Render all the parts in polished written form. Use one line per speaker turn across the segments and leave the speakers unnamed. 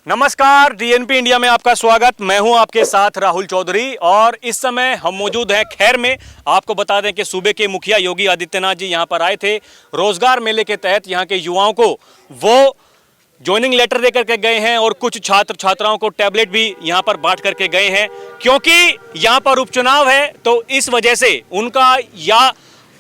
नमस्कार, DNP India में आपका स्वागत। मैं हूं आपके साथ राहुल चौधरी और इस समय हम मौजूद हैं खैर में। आपको बता दें कि सूबे के मुखिया योगी आदित्यनाथ जी यहां पर आए थे। रोजगार मेले के तहत यहां के युवाओं को वो ज्वाइनिंग लेटर दे करके गए हैं और कुछ छात्र छात्राओं को टैबलेट भी यहां पर बांट करके गए हैं। क्योंकि यहां पर उपचुनाव है तो इस वजह से उनका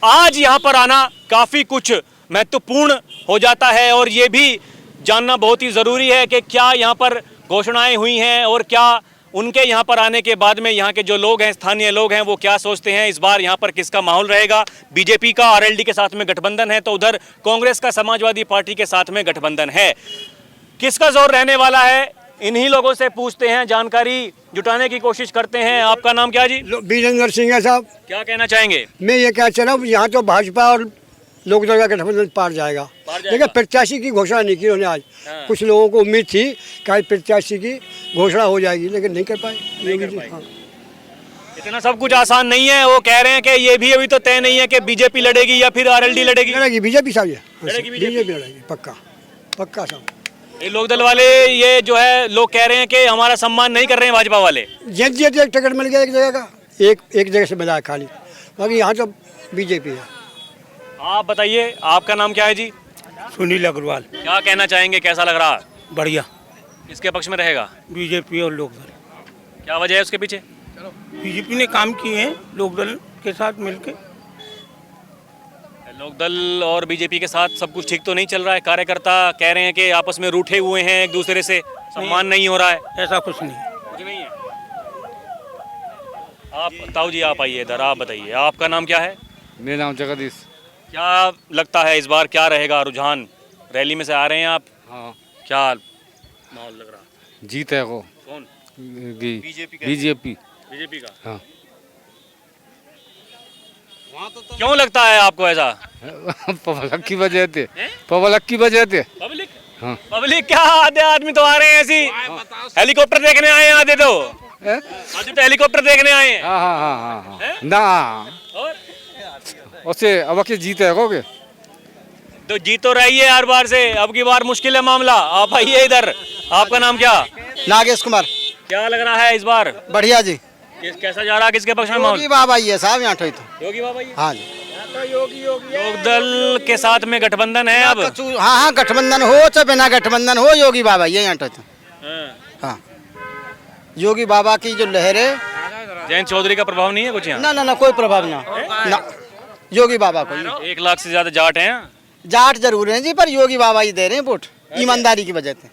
आज यहां पर आना काफ़ी कुछ महत्वपूर्ण हो जाता है और ये भी जानना बहुत ही ज़रूरी है कि क्या यहाँ पर घोषणाएं हुई हैं और क्या उनके यहाँ पर आने के बाद में यहाँ के जो लोग हैं, स्थानीय लोग हैं, वो क्या सोचते हैं। इस बार यहाँ पर किसका माहौल रहेगा। बीजेपी का आरएलडी के साथ में गठबंधन है तो उधर कांग्रेस का समाजवादी पार्टी के साथ में गठबंधन है। किसका जोर रहने वाला है, इन्हीं लोगों से पूछते हैं, जानकारी जुटाने की कोशिश करते हैं। आपका नाम क्या जी?
बीरेंद्र सिंह है साहब।
क्या कहना चाहेंगे?
मैं ये कह चला हूँ, यहाँ तो भाजपा और लोकदल का गठबंधन पार जाएगा, लेकिन प्रत्याशी की घोषणा नहीं की उन्होंने आज। कुछ लोगों को उम्मीद थी कि प्रत्याशी की घोषणा हो जाएगी, लेकिन नहीं कर पाए।
इतना सब कुछ आसान नहीं है। वो कह रहे हैं कि ये भी अभी तो तय नहीं है कि बीजेपी लड़ेगी या फिर आरएलडी लड़ेगी।
लड़ेगी बीजेपी साहब,
लड़ेगी
बीजेपी लड़ेगी, पक्का पक्का साहब।
ये लोकदल वाले ये जो है लोग कह रहे हैं कि हमारा सम्मान नहीं कर रहे हैं भाजपा वाले।
जब एक टिकट मिल गया एक जगह का, एक जगह से मिला है खाली, बाकी यहाँ तो बीजेपी है।
आप बताइए, आपका नाम क्या है जी?
सुनील अग्रवाल।
क्या कहना चाहेंगे, कैसा लग रहा है?
बढ़िया।
किसके पक्ष में रहेगा?
बीजेपी और लोकदल।
क्या वजह है उसके पीछे?
बीजेपी ने काम किए हैं लोकदल के साथ मिलकर।
लोकदल और बीजेपी के साथ सब कुछ ठीक तो नहीं चल रहा है। कार्यकर्ता कह रहे हैं कि आपस में रूठे हुए हैं, एक दूसरे से सम्मान नहीं हो रहा है।
ऐसा कुछ नहीं।
कुछ नहीं है। आप ताऊ जी, आप आइए इधर, आप बताइए, आपका नाम क्या है?
मेरा नाम जगदीश।
क्या लगता है इस बार क्या रहेगा रुझान? रैली में से आ रहे हैं आप।
हाँ।
क्या माहौल लग रहा है?
जीत है वो।
कौन?
बीजेपी
का।
हाँ।
क्यों लगता है आपको ऐसा?
पब्लिक की वजह से। पब्लिक की वजह से।
पब्लिक?
हाँ।
पब्लिक क्या, आधे आदमी तो आ रहे हैं ऐसी हेलीकॉप्टर देखने आए हैं, आधे तो हेलीकॉप्टर देखने आए हैं।
हाँ हाँ हाँ हाँ हाँ। ना
और
उससे अब के जीत है कोगे
तो जीत तो रही है हर बार से, अब की बार मुश्किल है मामला। आप आइए इधर, आपका नाम क्या?
नागेश कुमार।
क्या लग रहा है इस बार?
बढ़िया जी।
कैसा जा रहा है, किसके पक्ष में माहौल?
योगी बाबा ही है साहब यहाँ तो।
योगी बाबा ही?
हाँ जी।
लोकदल के साथ में गठबंधन है अब।
हाँ हाँ, गठबंधन हो चाहे बिना गठबंधन हो, योगी बाबा ही है यहाँ तो। हाँ, योगी बाबा की जो लहर है।
जयंत चौधरी का प्रभाव नहीं है कुछ यहाँ?
ना ना ना, कोई प्रभाव ना, योगी बाबा को।
1 लाख से ज्यादा जाट हैं।
जाट जरूर है जी, पर योगी बाबा ही दे रहे हैं वोट, ईमानदारी की वजह से।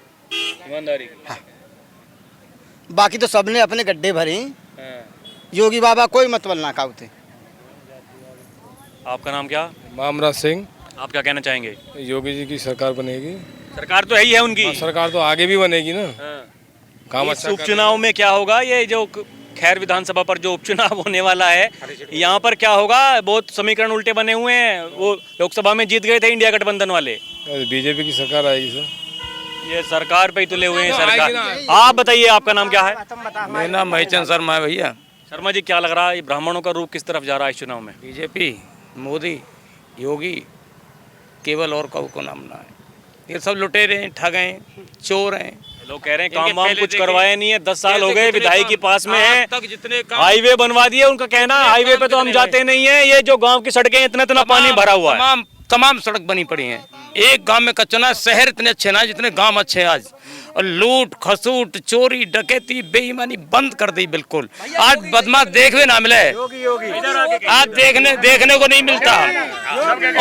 ईमानदारी।
हाँ, बाकी तो सबने अपने गड्ढे भरे हैं, योगी बाबा कोई मतबल ना खाते।
आपका नाम क्या?
मामराज सिंह।
आप क्या कहना चाहेंगे?
योगी जी की सरकार बनेगी।
सरकार तो है ही है उनकी।
सरकार तो आगे भी बनेगी ना। काम
इस उपचुनाव में क्या होगा? ये जो खैर विधानसभा पर जो उपचुनाव होने वाला है, यहाँ पर क्या होगा? बहुत समीकरण उल्टे बने हुए हैं। वो लोकसभा में जीत गए थे इंडिया गठबंधन वाले।
बीजेपी की सरकार आएगी सर।
ये सरकार पे ही तुले हुए हैं सरकार। आप बताइए, आपका नाम क्या है?
मेरा नाम महिचंद शर्मा है भैया।
शर्मा जी, क्या लग रहा है ये ब्राह्मणों का रूप किस तरफ जा रहा है इस चुनाव में?
बीजेपी, मोदी, योगी, केवल और को नाम ना है। ये सब लुटेरे हैं, ठग हैं, चोर हैं।
लोग कह रहे हैं काम वाम कुछ करवाए नहीं है, 10 साल हो गए विधायक के पास में है,
जितने
हाईवे बनवा दिए। उनका कहना है हाईवे पे तो हम जाते नहीं है, ये जो गांव की सड़कें इतना पानी भरा हुआ है।
तमाम सड़क बनी पड़ी हैं। एक गांव में कच्चा ना, शहर इतने अच्छे ना जितने गांव अच्छे हैं आज। और लूट खसूट, चोरी डकैती, बेईमानी बंद कर दी बिल्कुल। आज बदमाश देखने ना मिले, आज देखने को नहीं मिलता।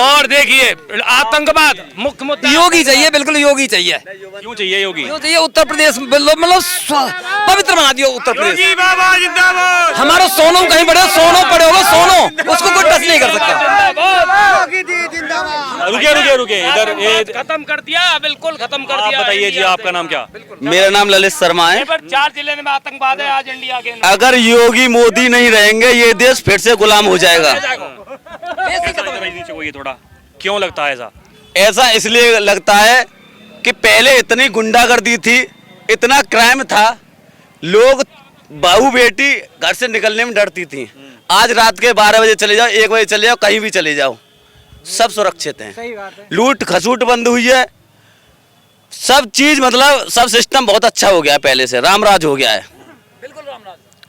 और देखिए आतंकवाद मुख्य मुद्दा।
योगी चाहिए, बिल्कुल योगी चाहिए।
क्यों चाहिए योगी?
क्यों चाहिए? उत्तर प्रदेश मतलब पवित्र बना दिया उत्तर प्रदेश।
योगी बाबा जिंदाबाद।
हमारा सोनू कहीं बड़े, सोनू पड़े होगा, सोनू उसको कोई टच नहीं कर सकता।
रुके इधर
खत्म कर दिया, बिल्कुल खत्म कर दिया।
बताइए जी, आपका नाम क्या?
मेरा नाम ललित शर्मा है।
4 जिले में आतंकवाद है आज इंडिया के।
अगर योगी मोदी नहीं रहेंगे ये देश फिर से गुलाम हो जाएगा।
थोड़ा क्यों लगता है ऐसा?
ऐसा इसलिए लगता है कि पहले इतनी गुंडागर्दी थी, इतना क्राइम था, लोग बहू बेटी घर से निकलने में डरती थी। आज रात के 12 बजे चले जाओ, 1 बजे चले जाओ, कहीं भी चले जाओ, सब सुरक्षित हैं। लूट खसूट बंद हुई है, सब चीज मतलब सब सिस्टम बहुत अच्छा हो गया है, पहले से रामराज हो गया है।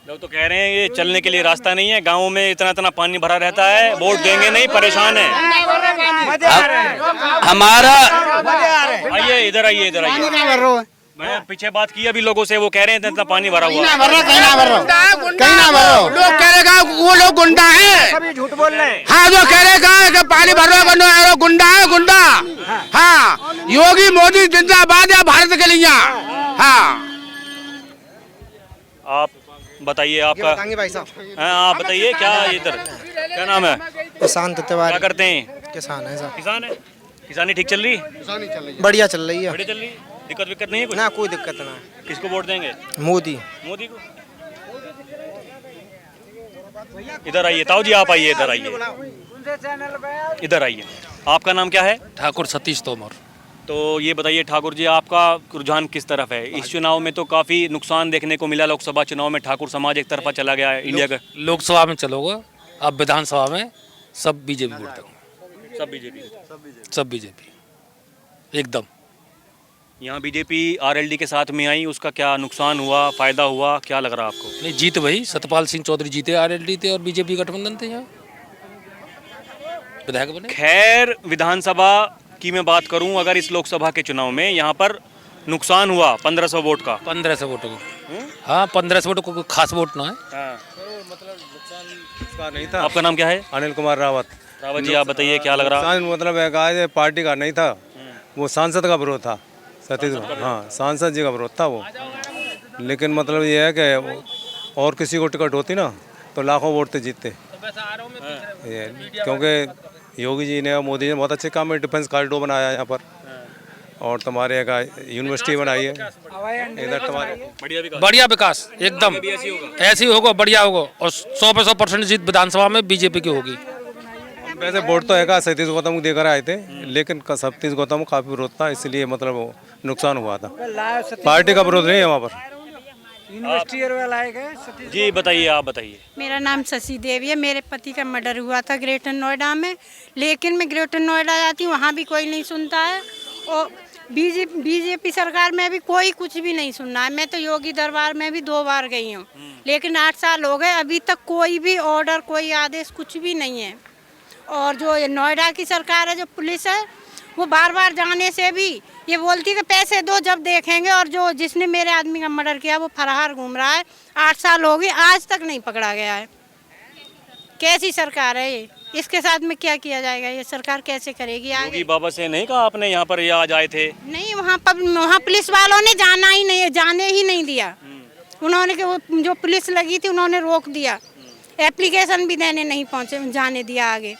लोग तो कह रहे हैं ये चलने के लिए रास्ता नहीं है, गाँव में इतना इतना पानी भरा रहता है, वोट देंगे नहीं, परेशान है।
हमारा
आइए इधर आइए इधर आइए। मैं पीछे बात की अभी लोगों से, वो कह रहे हैं इतना पानी भरा हुआ है।
लोग कहेगा वो लोग गुंडा है,
सभी झूठ बोल रहे हैं।
हाँ जो कहेगा कि पानी भर रहा गुंडा है गुंडा। हाँ योगी मोदी जिंदाबाद है भारत के लिए। हाँ
आप बताइए आपका
भाई साहब
हाँ आप बताइए क्या इधर क्या नाम है,
प्रशांत
क्या
तिवारी
करते हैं?
किसान है साहब।
किसान है। किसानी ठीक चल रही है?
बढ़िया चल रही है
बढ़िया चल रही है, दिक्कत विक्कत नहीं है कुछ?
ना, कोई दिक्कत ना है।
किसको वोट देंगे?
मोदी।
मोदी को। इधर आइए ताऊ जी, आप आइए इधर आइए, इधर आइए। आपका नाम क्या है?
ठाकुर सतीश तोमर।
तो ये बताइए ठाकुर जी, आपका रुझान किस तरफ है? इस चुनाव में तो काफी नुकसान देखने को मिला, लोकसभा चुनाव में ठाकुर समाज एक तरफा चला गया है इंडिया का।
लोकसभा में चलोगे, अब विधानसभा में सब बीजेपी वोट देंगे।
सब बीजेपी।
सब बीजेपी एकदम।
यहाँ बीजेपी आरएलडी के साथ में आई, उसका क्या नुकसान हुआ, फायदा हुआ, क्या लग रहा है आपको?
नहीं, जीत वही सतपाल सिंह चौधरी जीते, आरएलडी थे और बीजेपी गठबंधन थे, यहाँ विधायक बने।
खैर विधानसभा की मैं बात करूं, अगर इस लोकसभा के चुनाव में यहाँ पर नुकसान हुआ 1500 वोट का।
1500 वोटों को, हाँ 1500 वोटों को, खास वोट ना है।
नहीं था।
आपका नाम क्या है?
अनिल कुमार रावत।
रावत जी आप बताइए क्या लग रहा है?
मतलब है पार्टी का नहीं था, वो सांसद का विरोध था, सतीश। हाँ सांसद जी का विरोध था वो। लेकिन मतलब ये है कि और किसी को टिकट होती ना तो लाखों वोट से जीतते, क्योंकि योगी जी ने और मोदी जी ने बहुत अच्छे काम में डिफेंस कॉरिडोर बनाया है यहाँ पर, और तुम्हारे यहाँ यूनिवर्सिटी बनाई है इधर तुम्हारे।
बढ़िया विकास एकदम ऐसे ही होगा, बढ़िया होगा, और 100% जीत विधानसभा में बीजेपी की होगी।
वैसे वोट तो है सतीश गौतम को देकर आए थे, लेकिन सतीश गौतम को काफी विरोध था, इसलिए मतलब वो नुकसान हुआ था। पार्टी का विरोध नहीं है वहाँ पर।
जी बताइए, आप बताइए।
मेरा नाम शशि देवी है। मेरे पति का मर्डर हुआ था ग्रेटर नोएडा में, लेकिन मैं ग्रेटर नोएडा जाती हूँ, वहाँ भी कोई नहीं सुनता है, और बीजेपी सरकार में भी कोई कुछ भी नहीं सुनना है। मैं तो योगी दरबार में भी 2 बार गई हूँ, लेकिन 8 साल हो गए, अभी तक कोई भी ऑर्डर, कोई आदेश कुछ भी नहीं है। और जो नोएडा की सरकार है, जो पुलिस है, वो बार बार जाने से भी ये बोलती कि पैसे दो जब देखेंगे, और जो जिसने मेरे आदमी का मर्डर किया वो फरार घूम रहा है। 8 साल हो गए, आज तक नहीं पकड़ा गया है। कैसी सरकार है ये? इसके साथ में क्या किया जाएगा? ये सरकार कैसे करेगी आगे?
योगी बाबा से नहीं कहा आपने यहाँ पर ये आज आए थे?
नहीं, वहाँ पुलिस वालों ने जाने ही नहीं दिया। उन्होंने जो पुलिस लगी थी उन्होंने रोक दिया, एप्लीकेशन भी देने नहीं पहुँचे, जाने दिया आगे।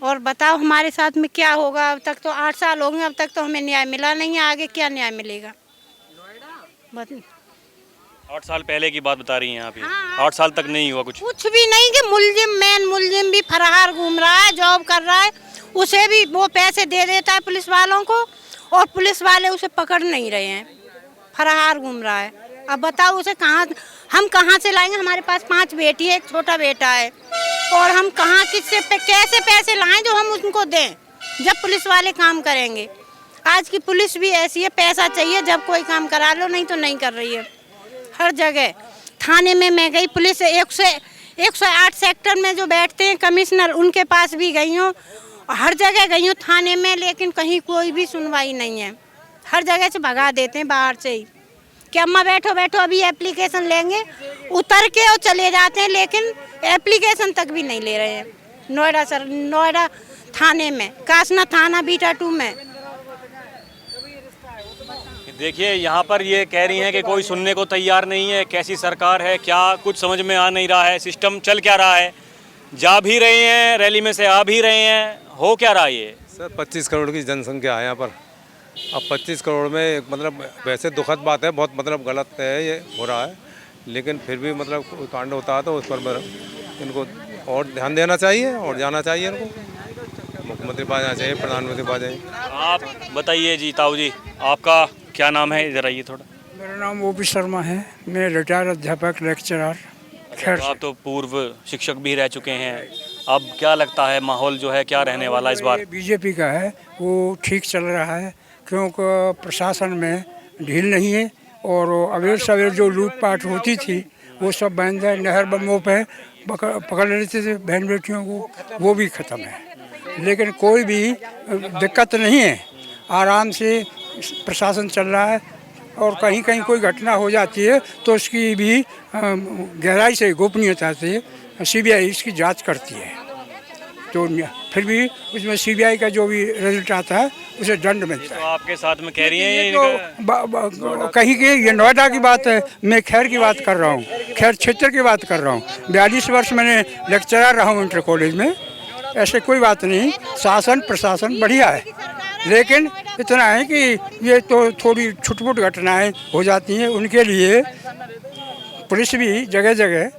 और बताओ हमारे साथ में क्या होगा? अब तक तो 8 साल हो गए, अब तक तो हमें न्याय मिला नहीं है, आगे क्या न्याय मिलेगा?
8 साल पहले की बात बता रही हैं आप?
हाँ,
8 साल तक नहीं हुआ कुछ
भी नहीं कि मेन मुलजिम भी फरार घूम रहा है, जॉब कर रहा है, उसे भी वो पैसे दे देता है पुलिस वालों को, और पुलिस वाले उसे पकड़ नहीं रहे हैं, फरार घूम रहा है। अब बताओ उसे हम कहाँ से लाएंगे? हमारे पास 5 बेटी है, एक छोटा बेटा है, और हम कहाँ कैसे पैसे लाएं जो हम उनको दें जब पुलिस वाले काम करेंगे? आज की पुलिस भी ऐसी है, पैसा चाहिए जब कोई काम करा लो, नहीं तो नहीं कर रही है। हर जगह थाने में मैं गई, पुलिस 108 सेक्टर में जो बैठते हैं कमिश्नर, उनके पास भी गई हूँ, हर जगह गई हूँ थाने में, लेकिन कहीं कोई भी सुनवाई नहीं है। हर जगह से भगा देते हैं बाहर से ही कि अम्मा बैठो बैठो अभी एप्लीकेशन लेंगे, उतर के और चले जाते हैं, लेकिन एप्लीकेशन तक भी नहीं ले रहे हैं। नोएडा थाने में, कासना थाना बीटा 2 में।
देखिए यहाँ पर ये कह रही हैं कि कोई सुनने को तैयार नहीं है। कैसी सरकार है, क्या कुछ समझ में आ नहीं रहा है, सिस्टम चल क्या रहा है? जा भी रहे हैं रैली में से, आ भी रहे हैं, हो क्या रहा है ये?
सर 25 करोड़ की जनसंख्या है यहाँ पर। अब 25 करोड़ में मतलब वैसे दुखद बात है, बहुत मतलब गलत है ये हो रहा है, लेकिन फिर भी मतलब कोई कांड होता है तो उस पर इनको और ध्यान देना चाहिए और जाना चाहिए इनको, मुख्यमंत्री पास जाना चाहिए, प्रधानमंत्री पास जाए।
आप बताइए जी, ताऊ जी आपका क्या नाम है? इधर आइए थोड़ा।
मेरा नाम ओपी शर्मा है, मैं रिटायर्ड अध्यापक लेक्चरर। खैर
आप तो पूर्व शिक्षक भी रह चुके हैं, अब क्या लगता है माहौल जो है क्या रहने वाला इस बार?
बीजेपी का है, वो ठीक चल रहा है, क्योंकि प्रशासन में ढील नहीं है और अवेर सवेर जो लूटपाट होती थी वो सब बंद है। नहर बमों पे पकड़ लेते थे बहन बेटियों को, वो भी ख़त्म है। लेकिन कोई भी दिक्कत नहीं है, आराम से प्रशासन चल रहा है। और कहीं कहीं कोई घटना हो जाती है तो उसकी भी गहराई से गोपनीयता से सीबीआई इसकी जांच करती है, तो फिर भी उसमें सीबीआई का जो भी रिजल्ट आता है उसे दंड मिलता है।
तो आपके साथ में कह रही हैं
तो कहीं की ये नोएडा की बात है, मैं खैर की बात कर रहा हूँ, खैर क्षेत्र की बात कर रहा हूँ। 42 वर्ष मैंने लेक्चरर रहा हूँ इंटर कॉलेज में, ऐसे कोई बात नहीं। शासन प्रशासन बढ़िया है, लेकिन इतना है कि ये तो थोड़ी छुटपुट घटनाएं हो जाती हैं, उनके लिए पुलिस भी जगह जगह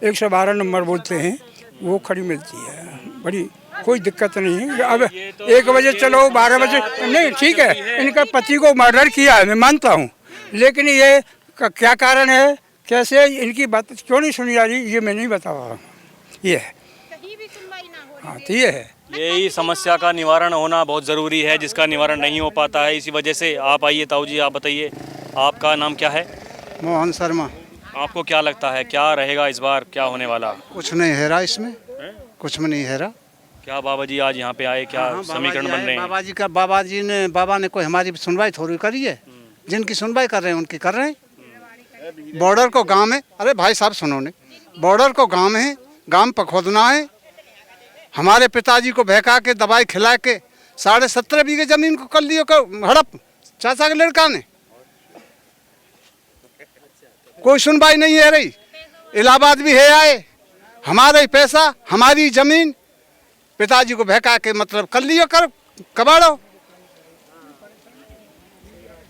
112 नंबर बोलते हैं, वो खड़ी मिलती है, बड़ी कोई दिक्कत नहीं है। अब 1 बजे चलो 12 बजे नहीं, ठीक है, इनका पति को मर्डर किया है मैं मानता हूँ, लेकिन ये क्या कारण है, कैसे इनकी बात क्यों नहीं सुनी जा रही, ये मैं नहीं बता रहा हूँ। ये है, हाँ तो ये है।
यही समस्या का निवारण होना बहुत ज़रूरी है, जिसका निवारण नहीं हो पाता है। इसी वजह से आप आइए ताऊ जी, आप बताइए आपका नाम क्या है?
मोहन शर्मा।
आपको क्या लगता है क्या रहेगा इस बार, क्या होने वाला?
कुछ नहीं है रहा इसमें, कुछ में नहीं है रहा।
क्या बाबा जी आज यहाँ पे आए, क्या समीकरण बन रहे हैं?
बाबा ने कोई हमारी सुनवाई थोड़ी करी है, जिनकी सुनवाई कर रहे हैं उनकी कर रहे हैं। बॉर्डर को गांव में, अरे भाई साहब सुनो ने, बॉर्डर को गांव में है, गांव पर खोदना है। हमारे पिताजी को बहका के दवाई खिला के 17.5 बीघे जमीन को कर लियो हड़प चाचा के लड़का ने, कोई सुनवाई नहीं है रही। इलाहाबाद भी है आए, हमारे पैसा हमारी जमीन पिताजी को बहका के मतलब कर लियो कर कबाड़ो।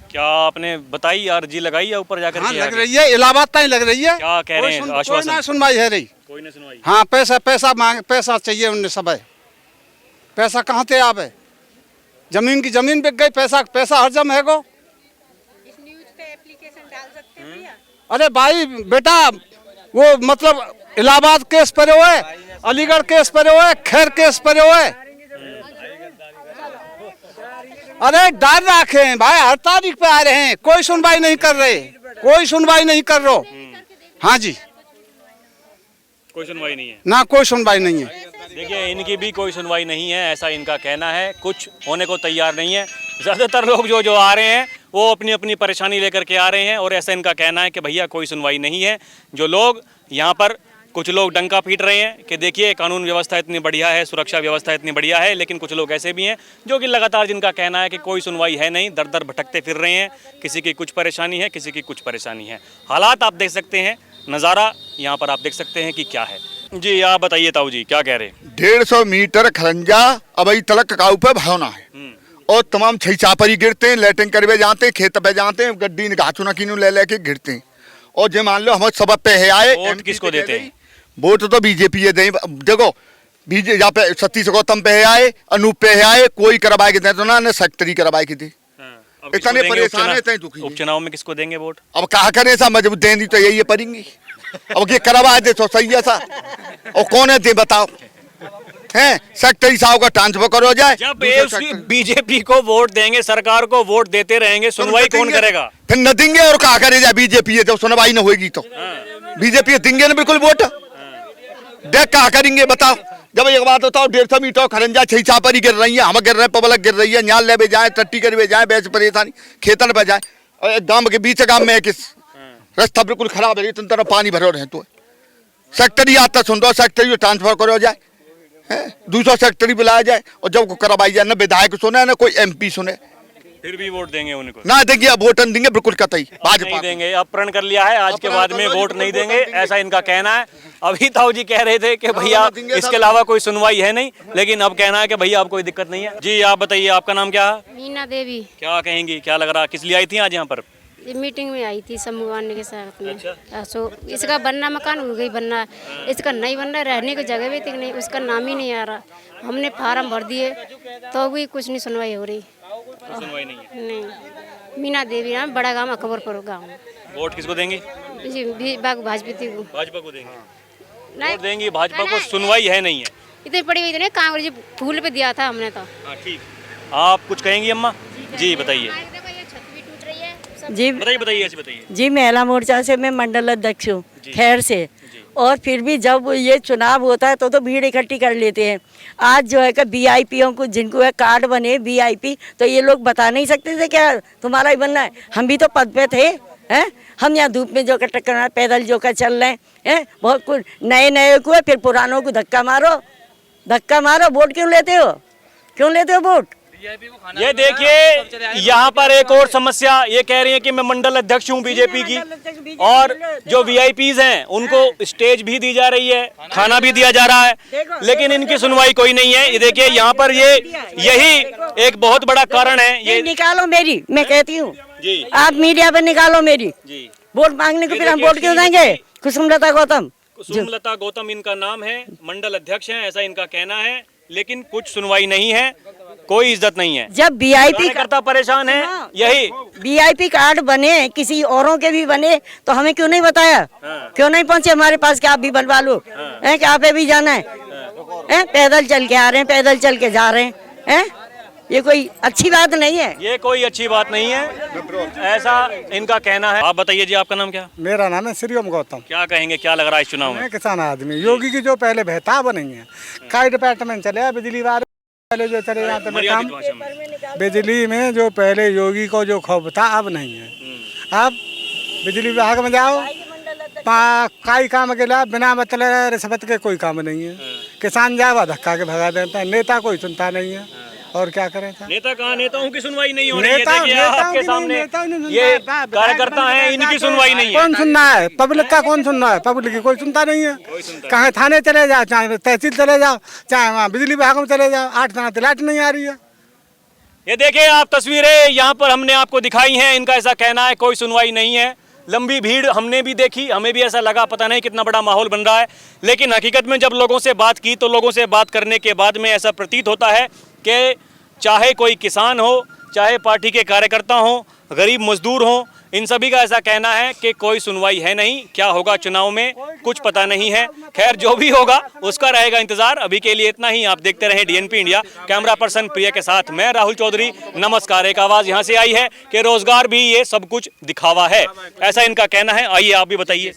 क्या आपने बताई अर्जी लगाई है ऊपर जाकर?
हाँ लग रही है, इलाहाबाद तक लग रही है।
क्या कह रहे हैं आश्वासन?
कोई ना सुनवाई है रही,
कोई ना सुनवाई।
हाँ पैसा मांग, पैसा चाहिए उन्हें सब है। पैसा कहाँ थे आप है, जमीन की जमीन बिक गई, पैसा हर जम है गो।
इस न्यूज़ पे एप्लीकेशन डाल सकते हैं भैया?
अरे भाई बेटा वो मतलब इलाहाबाद केस पर है, अलीगढ़ केस पर है, खैर केस पर है। अरे डर रखे हैं भाई, हर तारीख पे आ रहे हैं, कोई सुनवाई नहीं कर रहे, कोई सुनवाई नहीं कर रहे। हाँ जी,
कोई सुनवाई नहीं है
ना, कोई सुनवाई नहीं है।
देखिए इनकी भी कोई सुनवाई नहीं है, ऐसा इनका कहना है। कुछ होने को तैयार नहीं है। ज़्यादातर लोग जो आ रहे हैं वो अपनी अपनी परेशानी लेकर के आ रहे हैं, और ऐसा इनका कहना है कि भैया कोई सुनवाई नहीं है। जो लोग यहाँ पर, कुछ लोग डंका पीट रहे हैं कि देखिए कानून व्यवस्था इतनी बढ़िया है, सुरक्षा व्यवस्था इतनी बढ़िया है, लेकिन कुछ लोग ऐसे भी हैं जो कि लगातार जिनका कहना है कि कोई सुनवाई है नहीं, दर दर भटकते फिर रहे हैं। किसी की कुछ परेशानी है, किसी की कुछ परेशानी है। हालात आप देख सकते हैं, नज़ारा यहाँ पर आप देख सकते हैं कि क्या है। जी आप बताइए ताऊ जी क्या कह रहे हैं?
150 मीटर खरंजा अबई तलक काऊ पे भावना है, और तमाम छई चापरी गिरते हैं, लैटिंग करवे जाते हैं, खेत पे जाते हैं, गड्डी घाचू न किनू ले लेके गिरते हैं। और जो मान लो हम सबब पे है आए,
वोट किसको देते हैं?
वोट तो बीजेपी ये दें। देखो बीजे यहाँ पे सतीश गौतम पे है आए, अनूप पे है आए, कोई करवाए के दे तो ना सेक्टरी करवाए की थी। इतने परेशान है, इतने दुखी।
उपचुनाव में किसको देंगे वोट?
अब कहा करें, ऐसा मजबूत देंगी तो यही पड़ेंगी। अब ये करवा दे तो सही है सा, और कौन है दे बताओ हैं? सेक्रेटरी साहब का ट्रांसफर करो जाए।
जब बीजेपी को वोट देंगे, सरकार को वोट देते रहेंगे, सुनवाई कौन करेगा?
फिर न देंगे और कहा करे जाए बीजेपी है, जब सुनवाई न होगी तो बीजेपी देंगे ना बिल्कुल वोट। देख कहा करेंगे बताओ। जब एक बात बताओ, 150 मीटर खरंजा छई चापरी गिर रही है, हम गिर रहे हैं, पब्लिक गिर रही है, न्याल ले जाए, टट्टी कर जाए, बैच परेशानी खेतन पे जाए, और गांव के बीच गांव में किस रास्ता बिल्कुल खराब है, इतनी तरह पानी भरो रहे। तो सेक्रेटरी आता सुन दो, सेक्रेटरी ट्रांसफर करो जाए, दूसरा सेक्रेटरी बुलाया जाए, और जब करवाई जाए ना विधायक सुने ना कोई MP सुने,
फिर भी वोट देंगे उनको
ना देंगे। अब वोट देंगे बिल्कुल कतई,
नहीं देंगे। अब प्रण कर लिया है, आज के बाद में वोट नहीं देंगे, ऐसा इनका कहना है। अभी ताऊ जी कह रहे थे कि भैया इसके अलावा कोई सुनवाई है नहीं, लेकिन अब कहना है कि भैया अब कोई दिक्कत नहीं है। जी आप बताइए आपका नाम क्या है?
मीना देवी।
क्या कहेंगी, क्या लग रहा, किस लिए आई थी आज यहाँ पर?
मीटिंग में आई थी समूह के साथ में। अच्छा। इसका बनना मकान हो गई बनना, इसका नहीं बनना, रहने की जगह भी तक नहीं, उसका नाम ही नहीं आ रहा। हमने फार्म भर दिए तो भी कुछ नहीं सुनवाई हो रही।
सुनवाई नहीं है।
नहीं। मीना देवी नाम, बड़ा गाँव अकबरपुर गाँव।
वोट किसको देंगी?
भाजपा को।
भाजपा को देंगे, वोट देंगी भाजपा को। सुनवाई है नहीं है,
इतनी पड़ी हुई थी, कांग्रेस फूल पे दिया था हमने तो।
ठीक। आप कुछ कहेंगी अम्मा? जी बताइए
जी
बताइए ऐसे बताइए।
जी महिला मोर्चा से मैं मंडल अध्यक्ष हूँ खैर से। और फिर भी जब ये चुनाव होता है तो भीड़ इकट्ठी कर लेते हैं। आज जो है कि वीआईपीओं को जिनको है कार्ड बने वीआईपी, तो ये लोग बता नहीं सकते थे क्या तुम्हारा ही बनना है। हम भी तो पद पे थे हैं, हम यहाँ धूप में जो का टक्कर पैदल जो का चल रहे हैं। बहुत कुछ नए को है, फिर पुरानों को धक्का मारो। वोट क्यों लेते हो वोट?
ये देखिए यहाँ पर एक और समस्या, ये कह रही है कि मैं मंडल अध्यक्ष हूँ बीजेपी की, और जो वीआईपीज हैं उनको स्टेज भी दी जा रही है, खाना भी दिया जा रहा है, लेकिन इनकी सुनवाई कोई नहीं है। ये देखिए यहाँ पर यही एक बहुत बड़ा कारण है। ये
निकालो मेरी, मैं कहती हूँ आप मीडिया पर निकालो मेरी वोट मांगने को, फिर हम वोट क्यों देंगे? कुसुमलता
गौतम इनका नाम है, मंडल अध्यक्ष हैं, ऐसा इनका कहना है, लेकिन कुछ सुनवाई नहीं है, कोई इज्जत नहीं है।
जब वीआईपी
करता परेशान है, यही
वीआईपी कार्ड बने, किसी औरों के भी बने, तो हमें क्यों नहीं बताया? क्यों नहीं पहुंचे हमारे पास कि आप भी बनवा लो, कि आप भी जाना है? पैदल चल के आ रहे हैं, पैदल चल के जा रहे हैं। ये कोई अच्छी बात नहीं है।
ये कोई अच्छी बात नहीं है, ऐसा इनका कहना है। आप बताइए जी, आपका नाम क्या?
मेरा नाम है श्रीओम गौतम।
क्या कहेंगे, क्या लग रहा है इस चुनाव में?
मैं किसान आदमी, योगी की जो पहले बहताब नहीं है, कई डिपार्टमेंट चले, बिजली वाले पहले जो चले जाते थे काम, बिजली में जो पहले योगी को जो खौफ था अब नहीं है। अब बिजली विभाग में जाओ, कई काम के लिए बिना मतलब रिश्वत के कोई काम नहीं है। किसान जाओ धक्का के भगा देता है, नेता कोई सुनता नहीं है। और क्या करें?
नेता कहाँ, नेताओं की सुनवाई नहीं हो रही है। आपके सामने ये कार्यकर्ता हैं, इनकी सुनवाई नहीं है।
कौन सुनना है? पब्लिक का कौन सुनना है? पब्लिक की कोई सुनता नहीं है। कहाँ थाने चले जाओ, चाहे तहसील चले जाओ, चाहे वहाँ बिजली विभाग में चले जाओ, 8 दिनों से लाइट नहीं आ रही है।
ये देखिए आप तस्वीरें यहाँ पर हमने आपको दिखाई हैं, इनका ऐसा कहना है कोई सुनवाई नहीं है। लंबी भीड़ हमने भी देखी, हमें भी ऐसा लगा पता नहीं कितना बड़ा माहौल बन रहा है, लेकिन हकीकत में जब लोगों से बात की तो लोगों से बात करने के बाद में ऐसा प्रतीत होता है कि चाहे कोई किसान हो, चाहे पार्टी के कार्यकर्ता हो, गरीब मजदूर हो, इन सभी का ऐसा कहना है कि कोई सुनवाई है नहीं। क्या होगा चुनाव में कुछ पता नहीं है। खैर जो भी होगा उसका रहेगा इंतजार। अभी के लिए इतना ही। आप देखते रहें डीएनपी इंडिया। कैमरा पर्सन प्रिया के साथ मैं राहुल चौधरी, नमस्कार। एक आवाज़ यहाँ से आई है कि रोजगार भी ये सब कुछ दिखावा है, ऐसा इनका कहना है। आइए आप भी बताइए,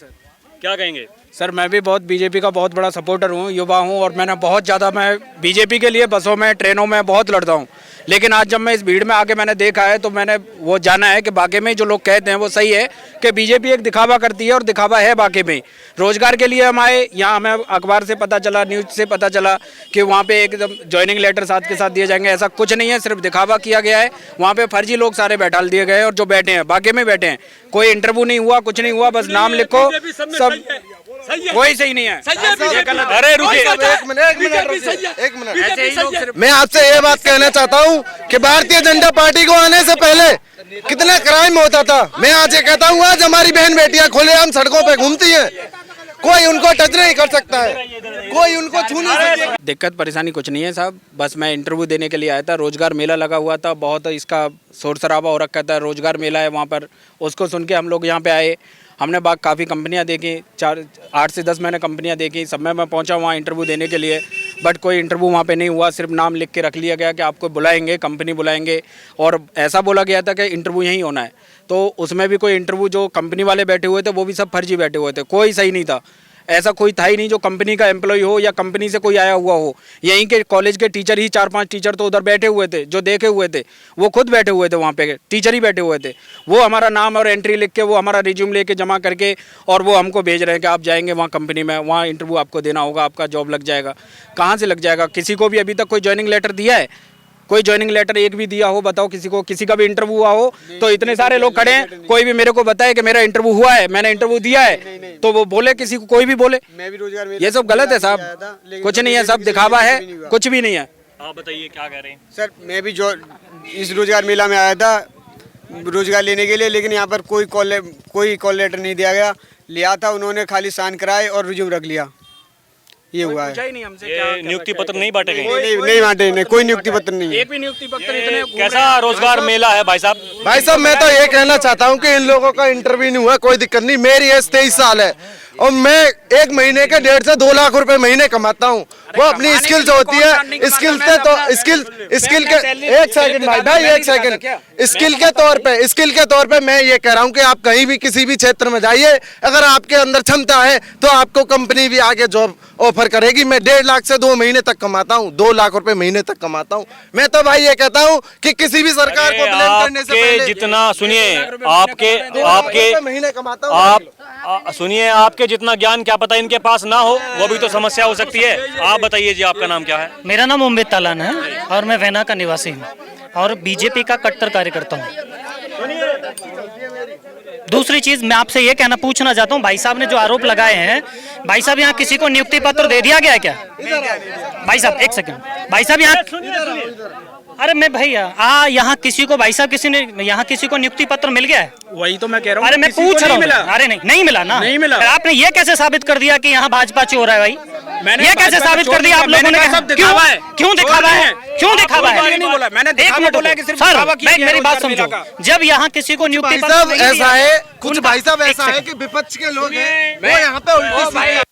क्या कहेंगे?
सर मैं भी बहुत बीजेपी का बहुत बड़ा सपोर्टर हूँ, युवा हूँ, और मैंने बहुत ज़्यादा मैं बीजेपी के लिए बसों में ट्रेनों में बहुत लड़ता हूँ। लेकिन आज जब मैं इस भीड़ में आके मैंने देखा है तो मैंने वो जाना है कि वाकई में जो लोग कहते हैं वो सही है कि बीजेपी एक दिखावा करती है, और दिखावा है वाकई में। रोजगार के लिए हम आए यहाँ, हमें अखबार से पता चला, न्यूज़ से पता चला कि वहाँ पे एकदम ज्वाइनिंग लेटर साथ के साथ दिए जाएंगे। ऐसा कुछ नहीं है, सिर्फ दिखावा किया गया है। वहाँ पे फर्जी लोग सारे बैठाल दिए गए हैं, और जो बैठे हैं वाकई में बैठे हैं। कोई इंटरव्यू नहीं हुआ, कुछ नहीं हुआ, बस नाम लिखो, सब कोई सही नहीं है।
अरे रुकिए,
एक मिनट, मैं आपसे ये बात कहना चाहता हूँ कि भारतीय जनता पार्टी को आने से पहले कितना क्राइम होता था। मैं आज ये कहता हूँ, आज हमारी बहन बेटियां खुलेआम सड़कों पे घूमती हैं, कोई उनको टच नहीं कर सकता है, कोई उनको छू नहीं सकता।
दिक्कत परेशानी कुछ नहीं है साहब, बस मैं इंटरव्यू देने के लिए आया था। रोजगार मेला लगा हुआ था, बहुत इसका शोर शराबा हो रखा था। रोजगार मेला है वहाँ पर, उसको सुन के हम लोग यहाँ पे आए। हमने काफ़ी कंपनियां देखी, 8 से 10 मैंने कंपनियां देखी। सब में मैं पहुंचा वहाँ इंटरव्यू देने के लिए, बट कोई इंटरव्यू वहाँ पे नहीं हुआ। सिर्फ नाम लिख के रख लिया गया कि आपको बुलाएंगे, कंपनी बुलाएंगे, और ऐसा बोला गया था कि इंटरव्यू यहीं होना है। तो उसमें भी कोई इंटरव्यू, जो कंपनी वाले बैठे हुए थे वो भी सब फर्जी बैठे हुए थे, कोई सही नहीं था। ऐसा कोई था ही नहीं जो कंपनी का एम्प्लॉय हो या कंपनी से कोई आया हुआ हो। यहीं के कॉलेज के टीचर ही 4-5 टीचर तो उधर बैठे हुए थे, जो देखे हुए थे वो खुद बैठे हुए थे, वहाँ पे टीचर ही बैठे हुए थे। वो हमारा नाम और एंट्री लिख के, वो हमारा रिज्यूम लेके जमा करके, और वो हमको भेज रहे हैं कि आप जाएंगे वहाँ कंपनी में, वहाँ इंटरव्यू आपको देना होगा, आपका जॉब लग जाएगा। कहाँ से लग जाएगा? किसी को भी अभी तक कोई ज्वाइनिंग लेटर दिया है? कोई ज्वाइनिंग लेटर एक भी दिया हो बताओ किसी को? किसी का भी इंटरव्यू हुआ हो? तो इतने सारे लोग खड़े हैं, कोई भी मेरे को बताए कि मेरा इंटरव्यू हुआ है, मैंने इंटरव्यू दिया है, तो वो बोले, किसी को कोई भी बोले।
मैं भी रोजगार
ये सब गलत है साहब, कुछ नहीं है, सब दिखावा है, कुछ भी नहीं है।
आप बताइए क्या कह रहे हैं?
सर मैं भी जो इस रोजगार मेला में आया था रोजगार लेने के लिए, लेकिन यहाँ पर कोई कॉल लेटर नहीं दिया गया। लिया था उन्होंने, खाली साइन कराए और रिज्यूम रख लिया, ये हुआ है।
ये नियुक्ति पत्र नहीं बांटे गए?
नहीं बांटे, नहीं, कोई नियुक्ति पत्र नहीं है।
एक भी नियुक्ति पत्र इतने।
कैसा रोजगार मेला है भाई साहब?
भाई साहब मैं तो ये कहना चाहता हूँ कि इन लोगों का इंटरव्यू नहीं हुआ, कोई दिक्कत नहीं। मेरी एज 23 साल है,
और मैं एक महीने के 1.5 से 2 लाख रुपए महीने कमाता हूँ। वो अपनी स्किल्स होती है, स्किल से तो स्किल के एक सेकंड भाई एक सेकंड स्किल के तौर पे मैं ये कह रहा हूँ कि आप कहीं भी किसी भी क्षेत्र में जाइए, अगर आपके अंदर क्षमता है तो आपको कंपनी भी आगे जॉब ऑफर करेगी। मैं 1.5 लाख से 2 महीने तक कमाता हूँ, 2 लाख रुपए महीने तक कमाता हूँ। मैं तो भाई ये कहता हूँ कि किसी भी सरकार को ब्लेम करने से पहले
जितना सुनिए आपके
महीने कमाता हूँ।
आप सुनिए, आपके जितना ज्ञान क्या पता इनके पास ना हो, वो भी तो समस्या हो सकती है। आप बताइए जी, आपका नाम क्या है?
मेरा नाम अमित तालान है और मैं वैना का निवासी हूँ और बीजेपी का कट्टर कार्यकर्ता हूँ। दूसरी चीज मैं आपसे ये पूछना चाहता हूँ, भाई साहब ने जो आरोप लगाए हैं, भाई साहब यहाँ किसी को नियुक्ति पत्र दे दिया गया है क्या? भाई साहब एक सेकंड, भाई साहब यहाँ अरे मैं भैया यहाँ किसी को भाई साहब यहाँ किसी को नियुक्ति पत्र मिल गया है?
वही तो मैं कह रहा हूँ।
अरे मैं पूछ रहा हूँ। अरे नहीं मिला ना, नहीं मिला। आपने ये कैसे साबित कर दिया कि यहाँ भाजपा चोर है भाई? ये कैसे साबित कर दिया आप लोगों ने? क्यों दिखावा है? क्यों दिखावा है? एक मिनट सर, मेरी बात समझो। जब यहाँ किसी को नियुक्ति पत्र
ऐसा है, कुछ भाई साहब ऐसा है कि विपक्ष के लोग हैं, वो यहाँ पे उल्टी